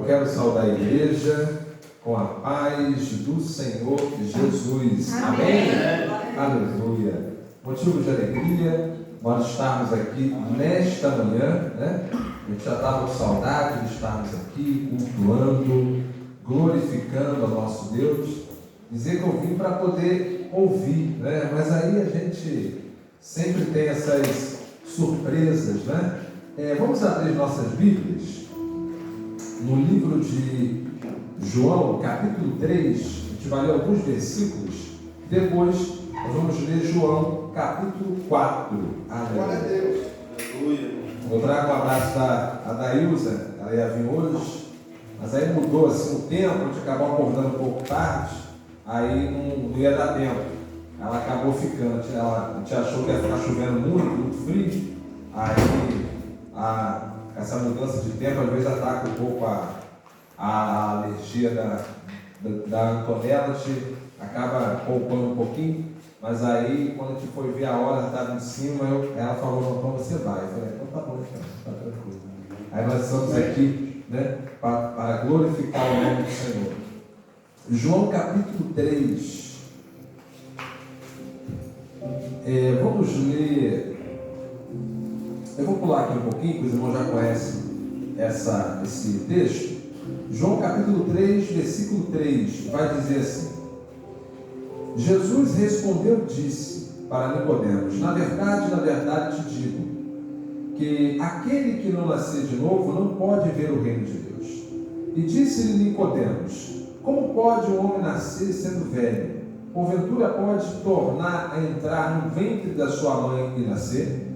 Eu quero saudar a igreja com a paz do Senhor Jesus. Amém? Aleluia. Motivo de alegria nós estarmos aqui nesta manhã, né? A gente já estava com saudade de estarmos aqui cultuando, glorificando ao nosso Deus. Dizer que eu vim para poder ouvir, né? Mas aí a gente sempre tem essas surpresas, né? Vamos abrir nossas Bíblias no livro de João, capítulo 3. A gente vai ler alguns versículos. Depois nós vamos ler João, capítulo 4. Glória a Deus. Aleluia. Vou dar um abraço da Dailza. Ela ia vir hoje, mas aí mudou assim o tempo. A gente acabou acordando um pouco tarde. Aí não ia dar tempo. Ela acabou ficando. A gente achou que ia ficar chovendo muito frio. Aí essa mudança de tempo às vezes ataca um pouco a alergia da Antonella. A gente acaba poupando um pouquinho. Mas aí quando a gente foi ver a hora, estava em cima, ela falou: então você vai. Eu falei: então tá bom, então, tá tranquilo. Aí nós estamos aqui, né, para glorificar o nome do Senhor. João capítulo 3. Vamos ler. Eu vou pular aqui um pouquinho, porque os irmãos já conhecem esse texto. João capítulo 3, versículo 3, vai dizer assim: Jesus respondeu e disse para Nicodemos: na verdade te digo, que aquele que não nascer de novo não pode ver o reino de Deus. E disse-lhe Nicodemos: como pode um homem nascer sendo velho? Porventura pode tornar a entrar no ventre da sua mãe e nascer?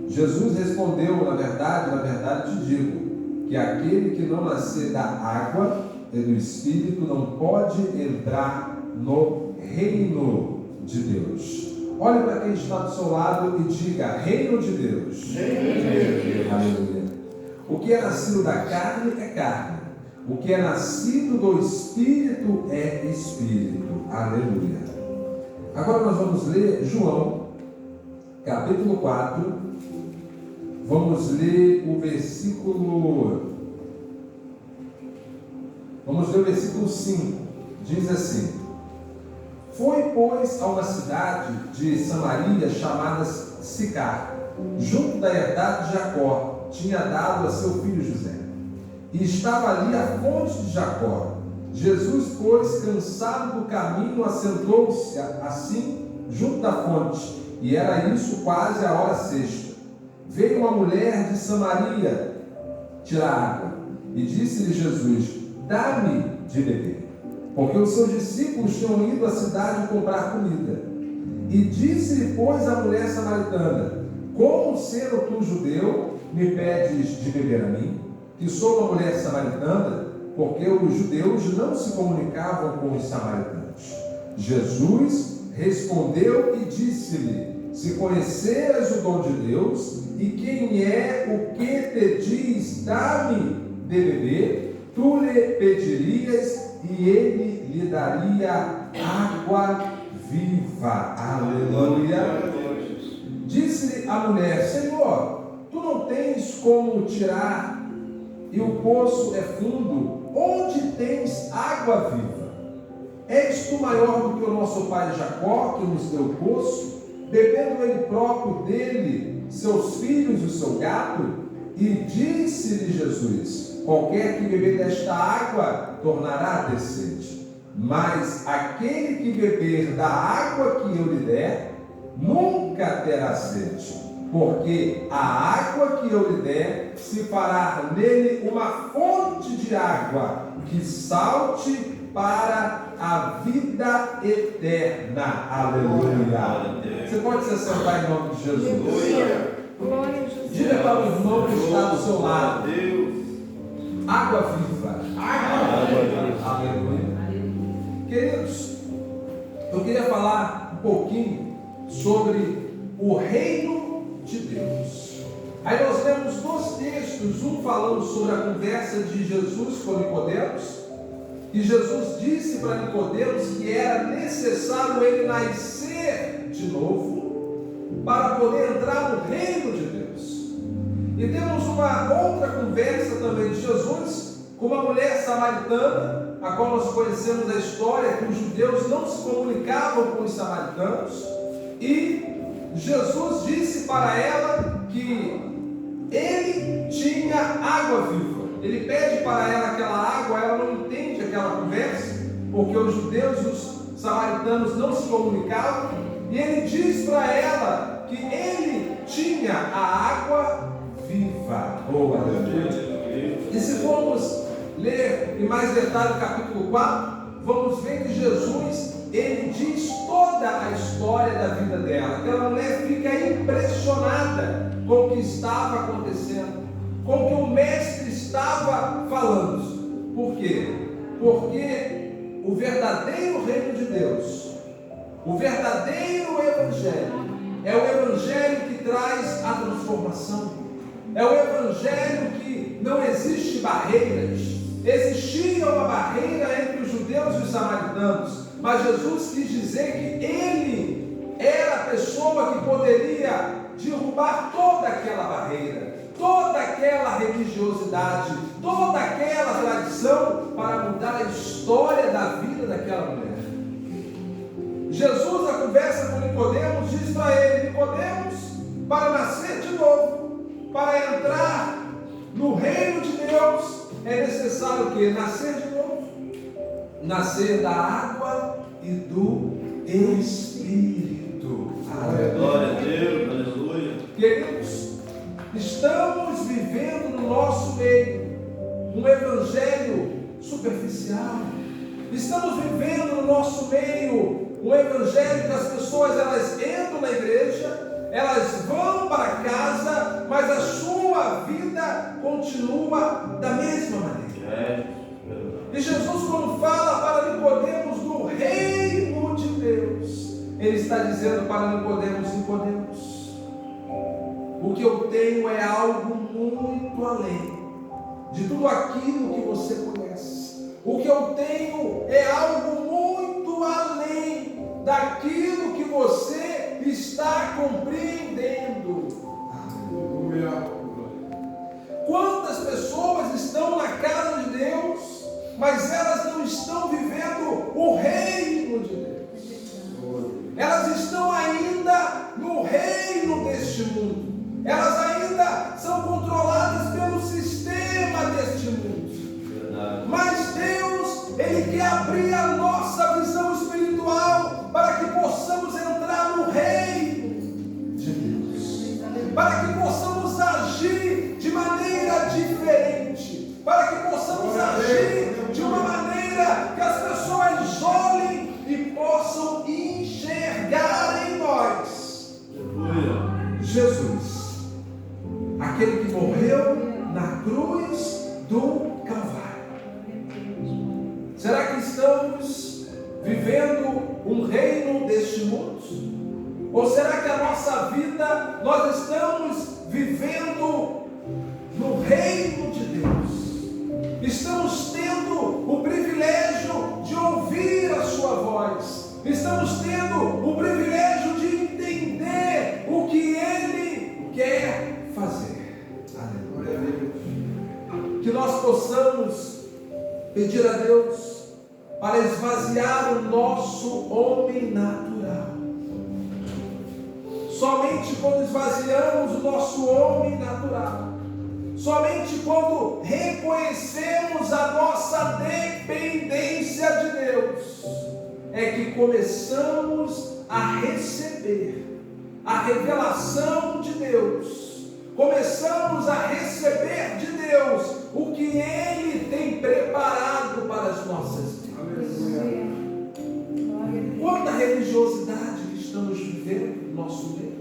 Jesus respondeu: na verdade te digo, que aquele que não nascer da água e do Espírito não pode entrar no reino de Deus. Olhe para quem está do seu lado e diga: reino de Deus. Reino de Deus. Aleluia. O que é nascido da carne é carne. O que é nascido do Espírito é Espírito. Aleluia. Agora nós vamos ler João, capítulo 4. Vamos ler o versículo 5. Diz assim: foi, pois, a uma cidade de Samaria chamada Sicar, junto da herdade de Jacó, tinha dado a seu filho José. E estava ali a fonte de Jacó. Jesus, pois, cansado do caminho, assentou-se assim junto da fonte, e era isso quase a hora sexta. Veio uma mulher de Samaria tirar água, e disse-lhe Jesus: dá-me de beber, porque os seus discípulos tinham ido à cidade comprar comida. E disse-lhe, pois, a mulher samaritana: como sendo tu judeu, me pedes de beber a mim, que sou uma mulher samaritana? Porque os judeus não se comunicavam com os samaritanos. Jesus respondeu e disse-lhe: se conheceras o dom de Deus, e quem é o que te diz, dá-me de beber, tu lhe pedirias, e ele lhe daria água viva. Aleluia. Disse-lhe a mulher: Senhor, tu não tens como tirar, e o poço é fundo. Onde tens água viva? És tu maior do que o nosso pai Jacó, que nos deu o poço, bebendo ele próprio dele, seus filhos e o seu gado? E disse-lhe Jesus: qualquer que beber desta água tornará a ter sede, mas aquele que beber da água que eu lhe der nunca terá sede, porque a água que eu lhe der se fará nele uma fonte de água que salte para a vida eterna. Aleluia. Você pode se assentar em nome de Jesus. Diga para o irmão que está do seu lado: água viva. Aleluia. Queridos, eu queria falar um pouquinho sobre o reino de Deus. Aí nós temos dois textos, um falando sobre a conversa de Jesus com Nicodemos, e Jesus disse para Nicodemos que era necessário ele nascer de novo para poder entrar no reino de Deus. E temos uma outra conversa também de Jesus uma mulher samaritana, a qual nós conhecemos a história, que os judeus não se comunicavam com os samaritanos, e Jesus disse para ela que ele tinha água viva. Ele pede para ela aquela água, ela não entende aquela conversa, porque os judeus e os samaritanos não se comunicavam, e ele diz para ela que ele tinha a água viva. Oh, aleluia. E se formos ler em mais detalhe o capítulo 4, vamos ver que Jesus, ele diz toda a história da vida dela. Aquela mulher fica impressionada com o que estava acontecendo, com o que o mestre estava falando. Por quê? Porque o verdadeiro reino de Deus, o verdadeiro evangelho, é o evangelho que traz a transformação, é o evangelho que não existe barreiras. Existia uma barreira entre os judeus e os samaritanos, mas Jesus quis dizer que ele era a pessoa que poderia derrubar toda aquela barreira, toda aquela religiosidade, toda aquela tradição, para mudar a história da vida daquela mulher. Jesus, na conversa com Nicodemos, diz para ele: Nicodemos, para nascer de novo, para entrar no reino de Deus, é necessário o quê? Nascer de novo. Nascer da água e do Espírito. Glória a Deus, aleluia. Queridos, estamos vivendo no nosso meio um evangelho superficial. Estamos vivendo no nosso meio um evangelho que as pessoas, elas entram na igreja, elas vão para casa, mas a sua vida continua da mesma maneira. E Jesus, quando fala para Nicodemos do reino de Deus, ele está dizendo para Nicodemos: Nicodemos, o que eu tenho é algo muito além de tudo aquilo que você conhece. O que eu tenho é algo muito além daquilo que você está compreendendo. Aleluia. Quantas pessoas estão na casa de Deus, mas elas não estão vivendo o reino de Deus. Elas estão ainda no reino deste mundo. Elas ainda são controladas pelo sistema deste mundo. Mas Deus, Ele quer abrir a nossa visão espiritual para que possamos entrar no reino de Deus, para que possamos agir de maneira diferente, para que possamos agir de uma maneira que as pessoas olhem e possam enxergar em nós Jesus, aquele que morreu na cruz do Calvário. Será que estamos vivendo um reino deste mundo? Ou será que a nossa vida, nós estamos vivendo no reino de Deus? Estamos tendo o privilégio de ouvir a sua voz. Estamos tendo o privilégio de entender o que Ele quer fazer. Aleluia. Que nós possamos pedir a Deus para esvaziar o nosso homem natural. Somente quando esvaziamos o nosso homem natural, somente quando reconhecemos a nossa dependência de Deus, é que começamos a receber a revelação de Deus, começamos a receber de Deus o que Ele tem preparado para as nossas vidas. Quanta religiosidade que estamos vivendo no nosso meio.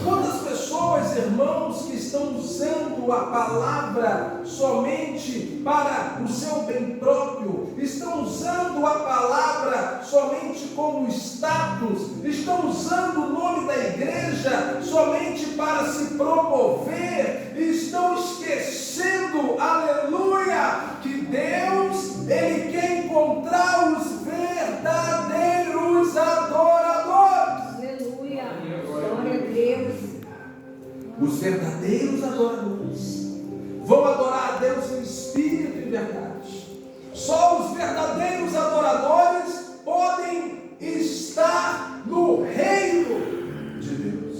Quantas pessoas, irmãos, que estão usando a palavra somente para o seu bem próprio, estão usando a palavra somente como status, estão usando o nome da igreja somente para se promover, e estão esquecendo, aleluia, que Deus, Ele quer encontrar os verdadeiros adoradores. Aleluia, glória a Deus. Os verdadeiros adoradores vão adorar a Deus em espírito e verdade. Só os verdadeiros adoradores podem estar no reino de Deus.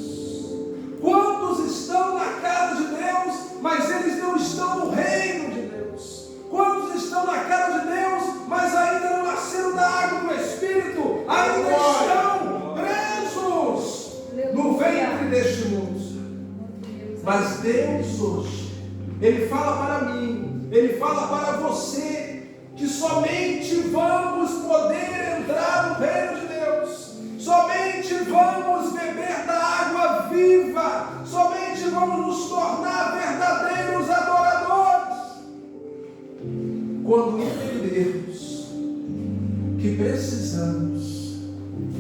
Quantos estão na casa de Deus, mas eles não estão no reino de Deus? Quantos estão na casa de Deus, mas ainda não nasceram da água do Espírito? Ainda estão presos no ventre deste mundo. Mas Deus hoje, Ele fala para mim, Ele fala para você, que somente vamos poder entrar no reino de Deus, somente vamos beber da água viva, somente vamos nos tornar verdadeiros adoradores, quando entendermos que precisamos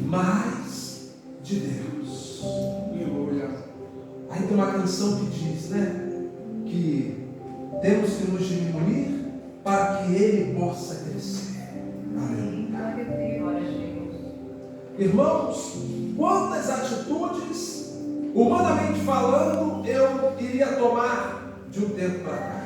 mais de Deus. Aí tem uma canção que diz, que temos que nos diminuir para que Ele possa crescer. Amém. Irmãos, quantas atitudes, humanamente falando, eu iria tomar de um tempo para cá.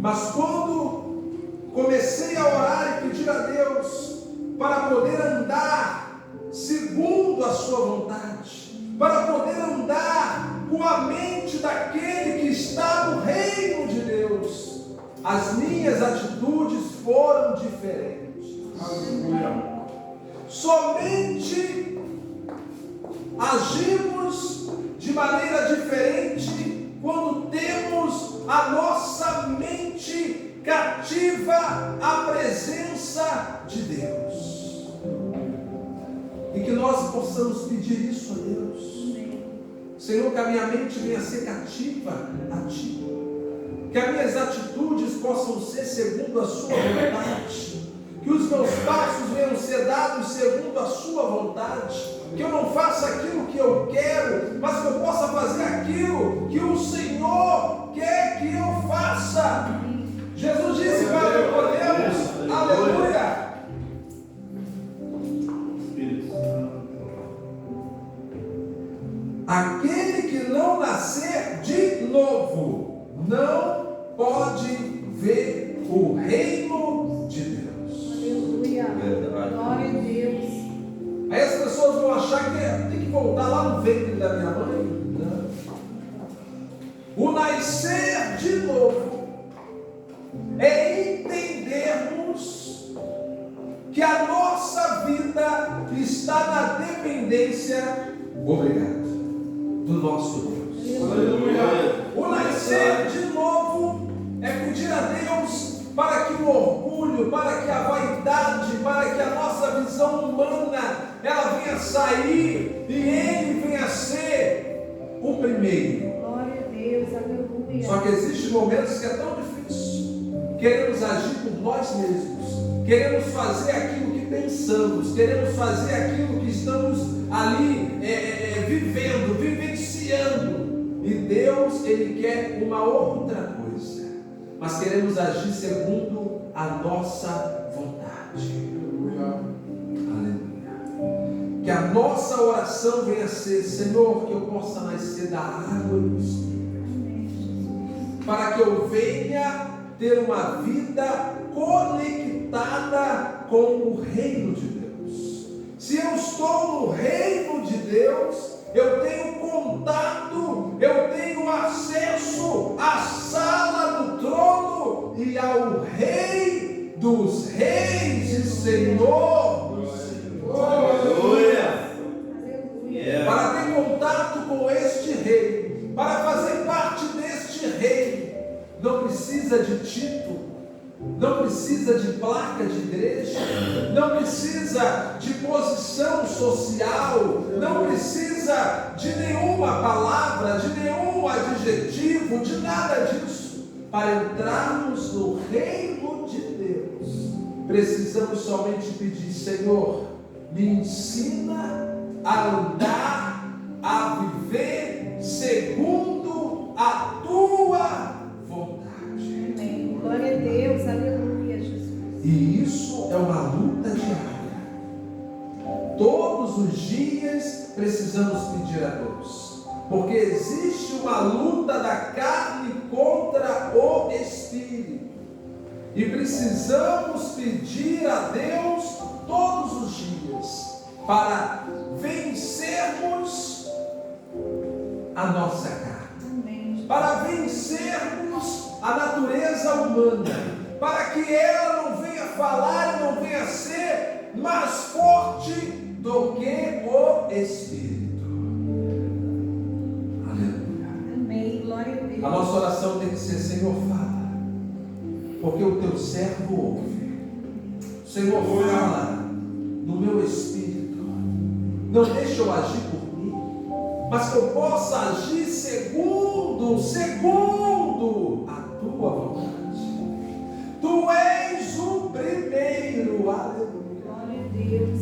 Mas quando comecei a orar e pedir a Deus para poder andar segundo a sua vontade, para poder andar com a mente daquele que está no reino de Deus, as minhas atitudes foram diferentes. Aleluia. Somente agimos de maneira diferente quando temos a nossa mente cativa à presença de Deus. E que nós possamos pedir isso a Deus. Senhor, que a minha mente venha a ser cativa a Ti. Que as minhas atitudes possam ser segundo a Sua vontade. Que os meus passos venham ser dados segundo a Sua vontade. Que eu não faça aquilo que eu quero, mas que eu possa fazer aquilo que o Senhor quer que eu faça. Jesus disse para Nicodemos, aleluia. Aquele que não nascer de novo não pode ver o reino de Deus. Aleluia. Glória a Deus. Aí as pessoas vão achar que tem que voltar lá no ventre da minha mãe. Não. O nascer de novo é entendermos que a nossa vida está na dependência, obrigado, do nosso Deus. Aleluia. O nascer de novo é pedir a Deus para que o orgulho, para que a vaidade, para que a nossa visão humana ela venha sair e Ele venha a ser o primeiro. Glória a Deus, aleluia. Só que existem momentos que é tão difícil. Queremos agir por nós mesmos, queremos fazer aquilo que pensamos, queremos fazer aquilo que estamos ali vivendo, vivenciando. E Deus, Ele quer uma outra coisa. Mas queremos agir segundo a nossa vontade. Aleluia. Que a nossa oração venha a ser: Senhor, que eu possa nascer da água e do Espírito, para que eu venha ter uma vida conectada com o reino de Deus. Se eu estou no reino de Deus, eu tenho contato, eu tenho acesso à sala do trono e ao Rei dos Reis e Senhor dos Senhores. Aleluia. Para ter contato com este Rei, para fazer parte deste Rei, não precisa de título, não precisa de placa de igreja, não precisa de posição social, não precisa de nenhuma palavra, de nenhum adjetivo, de nada disso. Para entrarmos no reino de Deus, precisamos somente pedir: Senhor, me ensina a andar, a viver segundo a Tua vontade. Amém. Glória a Deus, aleluia, Jesus. E isso é uma luta diária. Todos os dias precisamos pedir a Deus, porque existe uma luta da carne contra o Espírito. E precisamos pedir a Deus todos os dias para vencermos a nossa carne, para vencermos a natureza humana, para que ela não venha falar e não venha ser mais forte do que o Espírito. Aleluia. Amém. Glória a Deus. A nossa oração tem que ser: Senhor, fala, porque o teu servo ouve. Senhor, fala no meu espírito. Não deixa eu agir por mim, mas que eu possa agir segundo a tua vontade. Tu és o primeiro. Aleluia. Glória a Deus.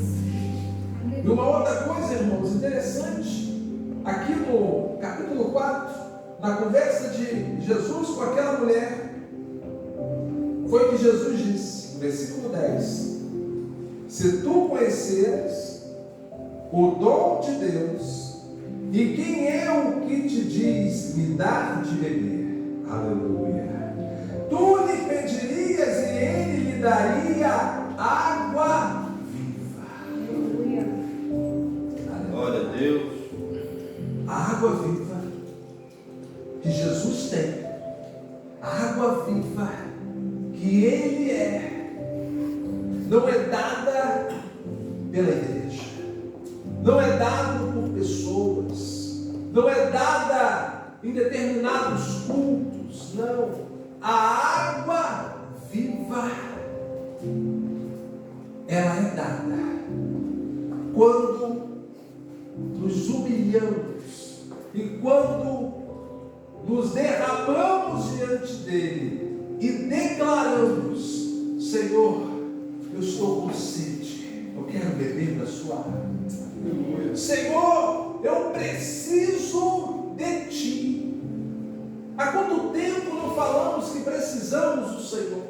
E uma outra coisa, irmãos, interessante, aqui no capítulo 4, na conversa de Jesus com aquela mulher, foi que Jesus disse, no versículo 10: se tu conheceres o dom de Deus, e quem é o que te diz me dar de beber, aleluia, tu lhe pedirias e ele lhe daria água viva. Aleluia. Glória a Deus. A água viva que Jesus tem, a água viva que Ele é, não é dada pela igreja, não é dado por pessoas, não é dada em determinados cultos, não. A água viva, ela é dada quando nos humilhamos e quando nos derramamos diante dele e declaramos: Senhor, eu estou com sede, eu quero beber da sua água. Senhor, eu preciso de ti. Há quanto tempo não falamos que precisamos do Senhor?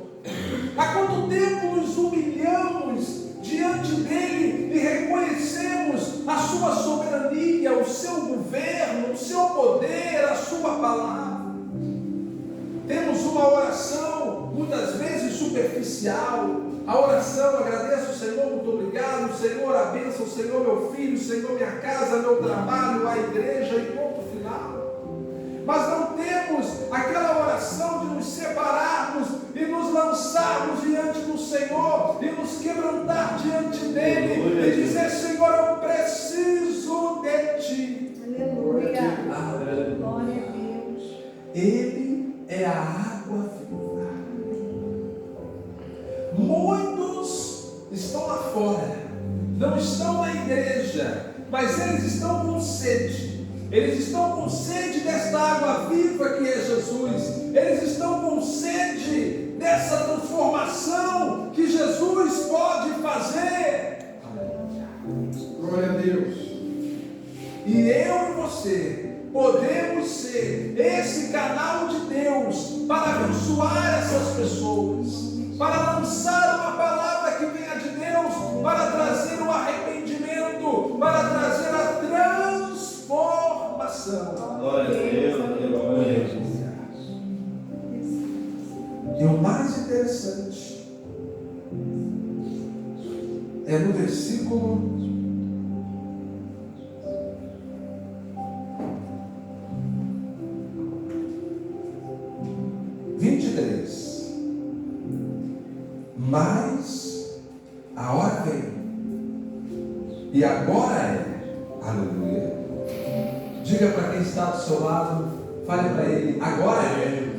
Há quanto tempo nos humilhamos diante dele e reconhecemos a sua soberania, o seu governo, o seu poder, a sua palavra? Temos uma oração muitas vezes superficial. A oração: agradeço o Senhor, muito obrigado, Senhor, a bênção, Senhor, meu filho, Senhor, minha casa, meu trabalho, a igreja, e ponto final. Mas não temos aquela oração de nos separarmos e nos lançarmos diante do Senhor e nos quebrantar diante dele e dizer: Senhor, eu preciso de ti. Aleluia. Glória a Deus. Ele é a água viva. Muitos estão lá fora, não estão na igreja, mas eles estão com sede. Eles estão com sede desta água viva que é Jesus. Eles estão com sede dessa transformação que Jesus pode fazer. Glória a Deus. E eu e você podemos ser esse canal de Deus para abençoar essas pessoas, para lançar uma palavra que venha de Deus, para trazer o arrependimento, para trazer a transformação. Glória a Deus. Aleluia. E o mais interessante é no versículo 23. Mas a hora vem, e agora é, aleluia. Diga para quem está do seu lado, fale para ele: agora é,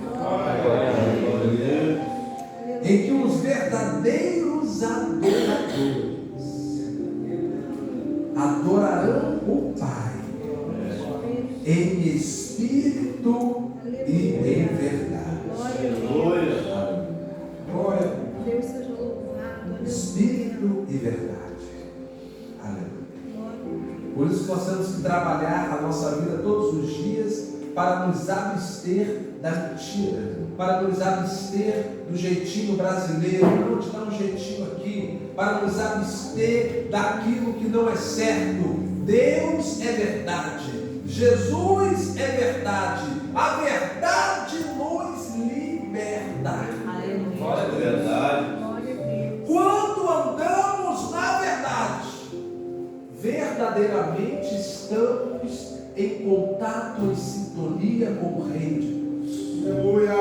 em que os verdadeiros adoradores adorarão o Pai em espírito e em verdade. Aleluia. Glória. Deus seja louvado. Espírito e verdade. Aleluia. Por isso nós temos que trabalhar a nossa vida todos os dias para nos abster da mentira, para nos abster do jeitinho brasileiro, não te dar um jeitinho aqui, para nos abster daquilo que não é certo. Deus é verdade, Jesus é verdade, a verdade nos liberta. Aleluia. É verdade. Glória a Deus. Quando andamos na verdade, verdadeiramente estamos em contato, em sintonia com o Reino de Deus. Aleluia.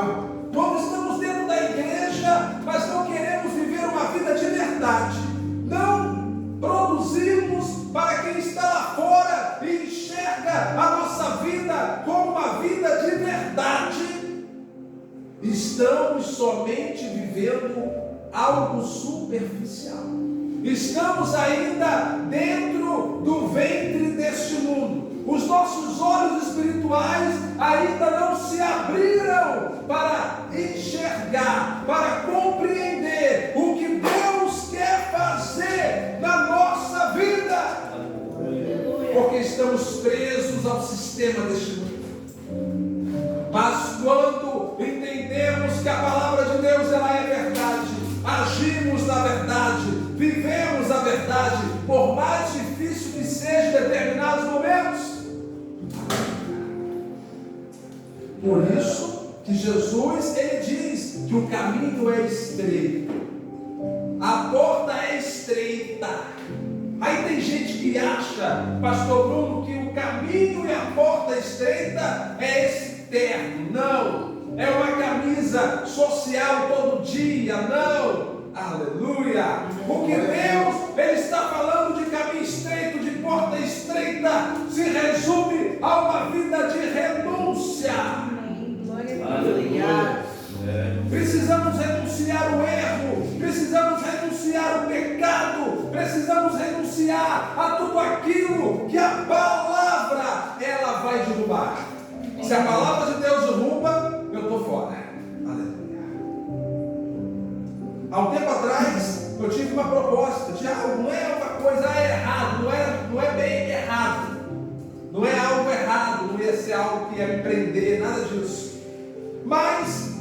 Quando estamos dentro da igreja, mas não queremos viver uma vida de verdade, não produzimos para quem está lá fora e enxerga a nossa vida como uma vida de verdade, estamos somente vivendo algo superficial. Estamos ainda dentro do ventre deste mundo. Os nossos olhos espirituais ainda não se abriram para enxergar, para compreender o que Deus quer fazer na nossa vida. Porque estamos presos ao sistema deste mundo. Mas quando entendemos que a palavra de Deus ela é verdade, agimos na verdade, vivemos a verdade, por mais difícil que seja em determinados momentos. Por isso que Jesus ele diz que o caminho é estreito, a porta é estreita. Aí tem gente que acha, pastor Bruno, que o caminho e a porta estreita é externo. Não, é uma camisa social todo dia. Não, aleluia. Porque Deus ele está falando de caminho estreito, de porta estreita, se resume a uma vida de renúncia. Amém. Glória a Deus. Aleluia. Precisamos renunciar o erro, precisamos renunciar o pecado, precisamos renunciar a tudo aquilo que a palavra ela vai derrubar. Se a palavra de Deus derruba, eu estou fora. Aleluia. Há um tempo atrás eu tive uma proposta de algo, não é uma coisa errada, não é bem errado, não é algo errado, não ia ser algo que ia me prender, nada disso. Mas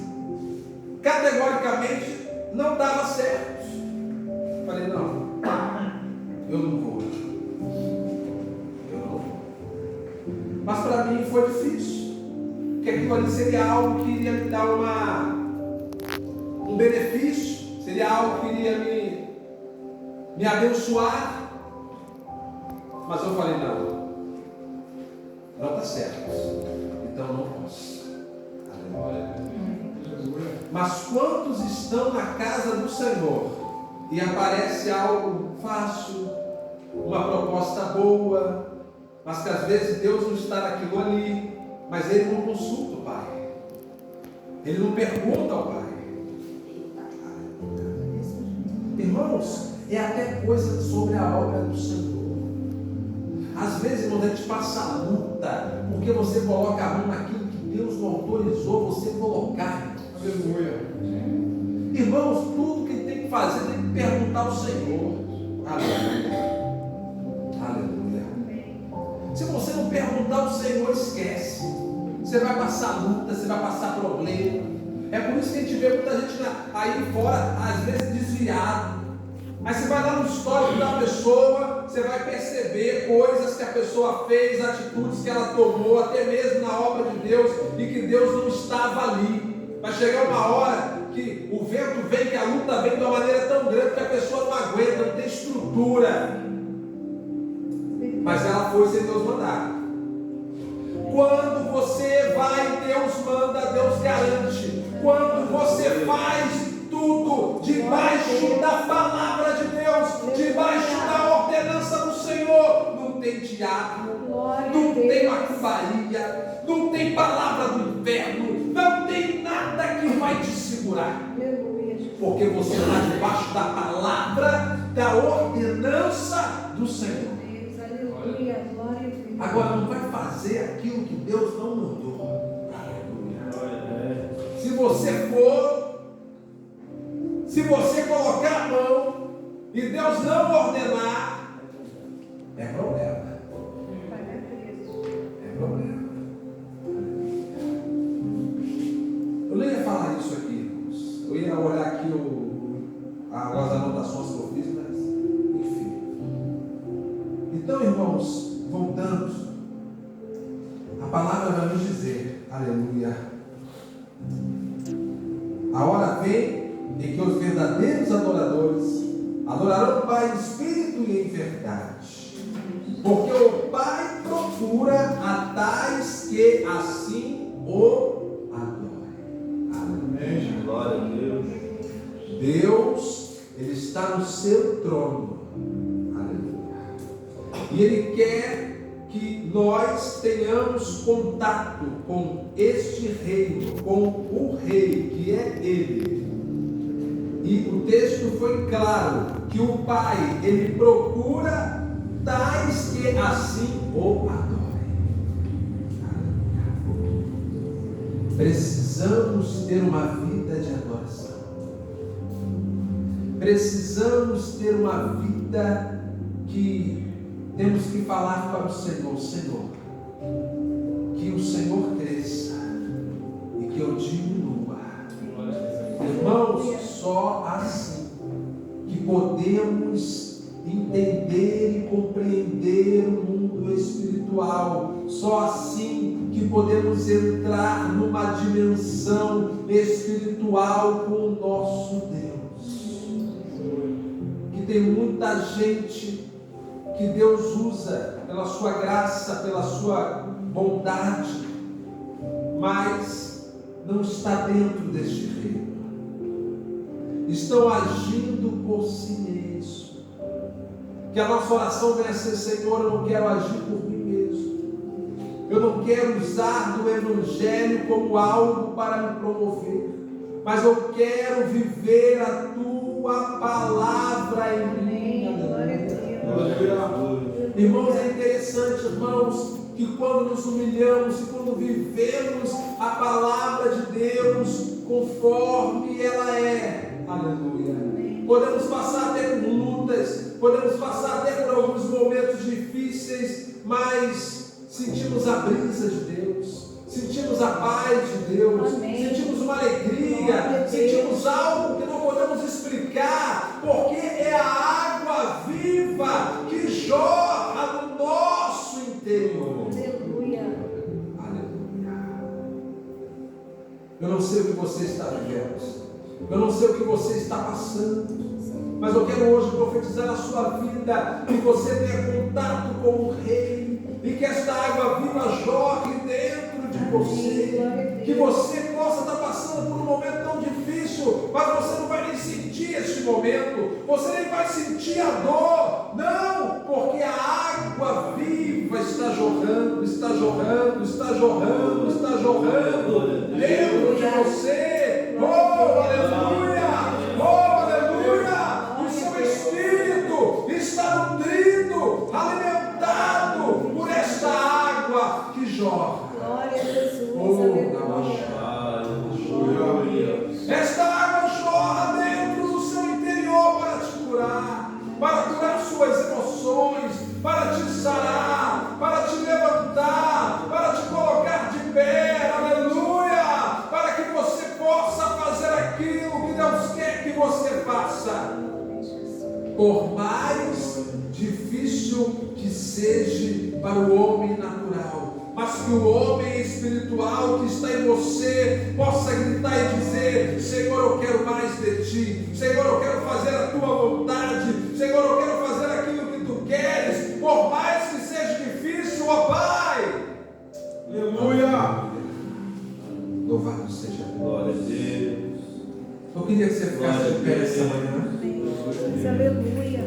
categoricamente não dava certo. Falei, não, eu não vou hoje. Eu não vou. Mas para mim foi difícil, porque aquilo ali seria algo que iria me dar um benefício, seria algo que iria me abençoar. Mas eu falei, não está certo, então não posso. Aleluia. Mas quantos estão na casa do Senhor e aparece algo fácil, uma proposta boa, mas que às vezes Deus não está naquilo ali, mas ele não consulta o Pai, ele não pergunta ao Pai. Irmãos, é até coisa sobre a obra do Senhor. Às vezes, quando a gente passa luta, porque você coloca a mão naquilo que Deus não autorizou você colocar. Aleluia. Irmãos, tudo que tem que fazer tem que perguntar ao Senhor. Aleluia. Aleluia. Se você não perguntar ao Senhor, esquece. Você vai passar luta, você vai passar problema. É por isso que a gente vê muita gente aí fora, às vezes desviado. Aí você vai lá no histórico da pessoa, você vai perceber coisas que a pessoa fez, atitudes que ela tomou, até mesmo na obra de Deus, e que Deus não estava ali. Vai chegar uma hora que o vento vem, que a luta vem de uma maneira tão grande que a pessoa não aguenta, não tem estrutura. Mas ela foi sem Deus mandar. Quando você vai, Deus manda, Deus garante. Quando você faz tudo debaixo da palavra de Deus, debaixo da ordenança do Senhor, não tem diabo, não tem macumbaria, não tem palavra do inferno, não tem nada que vai te segurar, porque você está debaixo da palavra, da ordenança do Senhor. Agora não vai fazer aquilo que Deus não mandou. Se você colocar a mão e Deus não ordenar, é problema. É problema. Eu nem ia falar isso aqui, irmãos. Eu ia olhar aqui as anotações que eu fiz, mas enfim. Então, irmãos, voltando, a palavra vai nos dizer, aleluia, a hora vem Adorarão o Pai em espírito e em verdade. Porque o Pai procura a tais que assim o adorem. Amém. Glória a Deus. Deus, Ele está no seu trono. Aleluia. E Ele quer que nós tenhamos contato com este reino, com o Rei, que é Ele. E o texto foi claro, que o Pai, Ele procura tais que assim o adorem. Precisamos ter uma vida de adoração. Precisamos ter uma vida que temos que falar para o Senhor: Senhor, que o Senhor cresça e que eu diminua. Irmãos, só assim que podemos entender e compreender o mundo espiritual. Só assim que podemos entrar numa dimensão espiritual com o nosso Deus. Que tem muita gente que Deus usa pela sua graça, pela sua bondade, mas não está dentro deste reino. Estão agindo por si mesmos. Que a nossa oração venha a ser: Senhor, eu não quero agir por mim mesmo. Eu não quero usar do Evangelho como algo para me promover, mas eu quero viver a Tua palavra em mim. Irmãos, é interessante, irmãos, que quando nos humilhamos e quando vivemos a palavra de Deus conforme ela é, aleluia, podemos passar até por lutas, podemos passar até por alguns momentos difíceis, mas sentimos a brisa de Deus, sentimos a paz de Deus, sentimos uma alegria, sentimos algo que não podemos explicar, porque é a água viva que jorra no nosso interior. Aleluia. Aleluia. Eu não sei o que você está vivendo, eu não sei o que você está passando, mas eu quero hoje profetizar na sua vida que você tenha contato com o Rei e que esta água viva jorre dentro de você, que você possa estar passando por um momento tão difícil, mas você não vai nem sentir este momento, você nem vai sentir a dor, não, porque a água viva está jorrando, está jorrando, está jorrando, está jorrando dentro de você. Oh, aleluia! Oh, aleluia! O seu espírito está nutrido, alimentado por esta água que jorra. Glória a Jesus. Aleluia. Esta água jorra dentro do seu interior para curar suas emoções, para te sarar, para te levantar, para te colocar de pé, aleluia, para que você possa fazer aquilo que Deus quer que você faça, por mais difícil que seja para o homem natural, mas que o homem espiritual que está em você possa gritar e dizer: Senhor, eu quero mais de Ti, Senhor, eu quero fazer a Tua vontade, Senhor, eu quero fazer aquilo que Tu queres, por mais que seja difícil, ó Pai. Aleluia. Louvado seja Deus. Glória a Deus. Eu queria que você ficasse de pé essa manhã. Aleluia.